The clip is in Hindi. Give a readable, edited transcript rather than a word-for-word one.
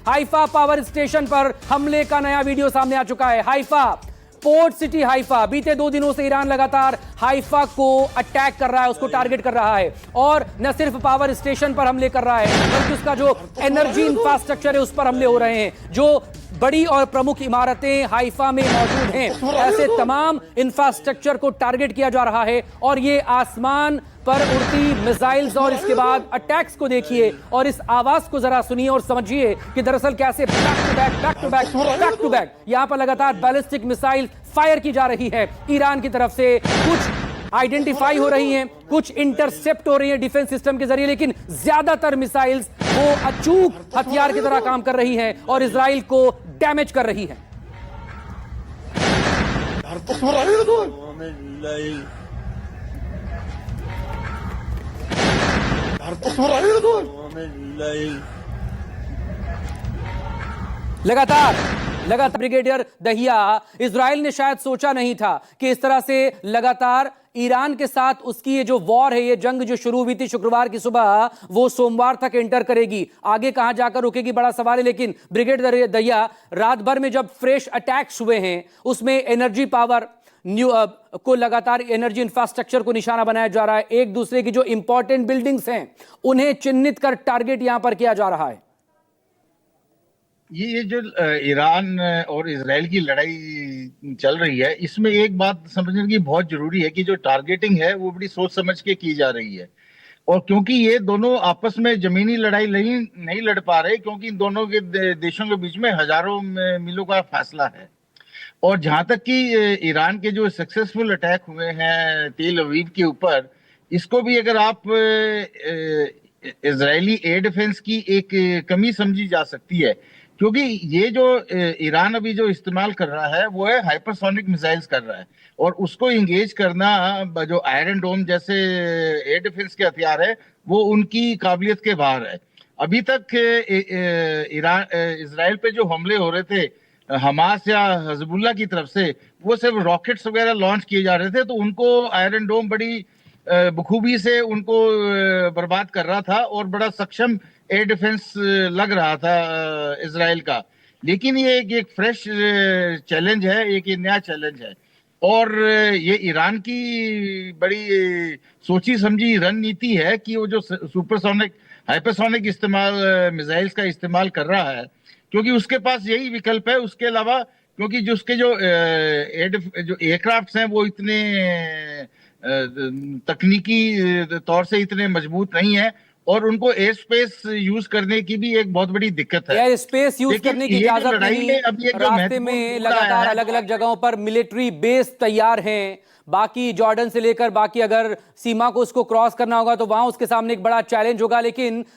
हाइफा पावर स्टेशन पर हमले का नया वीडियो सामने आ चुका है। हाइफा, पोर्ट सिटी हाइफा, बीते 2 दिनों से ईरान लगातार हाइफा को अटैक कर रहा है, उसको टारगेट कर रहा है और न सिर्फ पावर स्टेशन पर हमले कर रहा है बल्कि उसका जो एनर्जी इंफ्रास्ट्रक्चर है उस पर हमले हो रहे हैं। जो बड़ी और प्रमुख इमारतें हाइफा में मौजूद हैं, ऐसे तमाम इंफ्रास्ट्रक्चर को टारगेट किया जा रहा है और ये आसमान पर उड़ती मिसाइल्स और इसके बाद अटैक्स को देखिए और इस आवाज को जरा सुनिए और समझिए कि दरअसल कैसे बैक टू बैक यहां पर लगातार बैलिस्टिक मिसाइल फायर की जा रही है ईरान की तरफ से। कुछ आइडेंटिफाई हो रही हैं, कुछ इंटरसेप्ट हो रही हैं डिफेंस सिस्टम के जरिए, लेकिन ज्यादातर मिसाइल्स वो अचूक हथियार की तरह काम कर रही हैं और इजराइल को डैमेज कर रही है। लगातार ब्रिगेडियर दहिया, इजराइल ने शायद सोचा नहीं था कि इस तरह से लगातार ईरान के साथ उसकी ये जो वॉर है, ये जंग जो शुरू हुई थी शुक्रवार की सुबह, वो सोमवार तक एंटर करेगी। आगे कहां जाकर रुकेगी बड़ा सवाल है। लेकिन ब्रिगेडियर दहिया, रात भर में जब फ्रेश अटैक्स हुए हैं उसमें एनर्जी पावर को लगातार एनर्जी इंफ्रास्ट्रक्चर को निशाना बनाया जा रहा है। एक दूसरे की जो इंपॉर्टेंट बिल्डिंग्स हैं उन्हें चिन्हित कर टारगेट यहां पर किया जा रहा है। ये जो ईरान और इजराइल की लड़ाई चल रही है, इसमें एक बात समझने की बहुत जरूरी है कि जो टारगेटिंग है वो बड़ी सोच समझ के की जा रही है। और क्योंकि ये दोनों आपस में जमीनी लड़ाई नहीं लड़ पा रहे, क्योंकि इन दोनों के देशों के बीच में हजारों मीलों का फासला है। और जहां तक कि ईरान के जो सक्सेसफुल अटैक हुए हैं तेल अवीव के ऊपर, इसको भी अगर आप इजरायली एयर डिफेंस की एक कमी समझी जा सकती है, क्योंकि ये जो ईरान अभी जो इस्तेमाल कर रहा है वो है हाइपरसोनिक मिसाइल्स कर रहा है और उसको इंगेज करना जो आयरन डोम जैसे एयर डिफेंस के हथियार है वो उनकी काबिलियत के बाहर है। अभी तक ईरान इजराइल पे जो हमले हो रहे थे हमास या हजबुल्ला की तरफ से, वो सिर्फ रॉकेट्स वगैरह लॉन्च किए जा रहे थे, तो उनको आयरन डोम बड़ी बखूबी से उनको बर्बाद कर रहा था और बड़ा सक्षम एयर डिफेंस लग रहा था इजराइल का। लेकिन ये एक फ्रेश चैलेंज है, एक नया चैलेंज है और ये ईरान की बड़ी सोची समझी रणनीति है कि वो जो सुपरसोनिक हाइपरसोनिक इस्तेमाल मिसाइल्स का इस्तेमाल कर रहा है, क्योंकि उसके पास यही विकल्प है। उसके अलावा क्योंकि जो उसके जो एयरक्राफ्ट हैं वो इतने तकनीकी तौर से इतने मजबूत नहीं है और उनको एयर स्पेस यूज करने की भी एक बहुत बड़ी दिक्कत है। एयर स्पेस यूज करने की इजाजत नहीं। रास्ते में लगातार अलग अलग जगहों पर मिलिट्री बेस तैयार हैं। बाकी जॉर्डन से लेकर बाकी अगर सीमा को उसको क्रॉस करना होगा तो वहां उसके सामने एक बड़ा चैलेंज होगा। लेकिन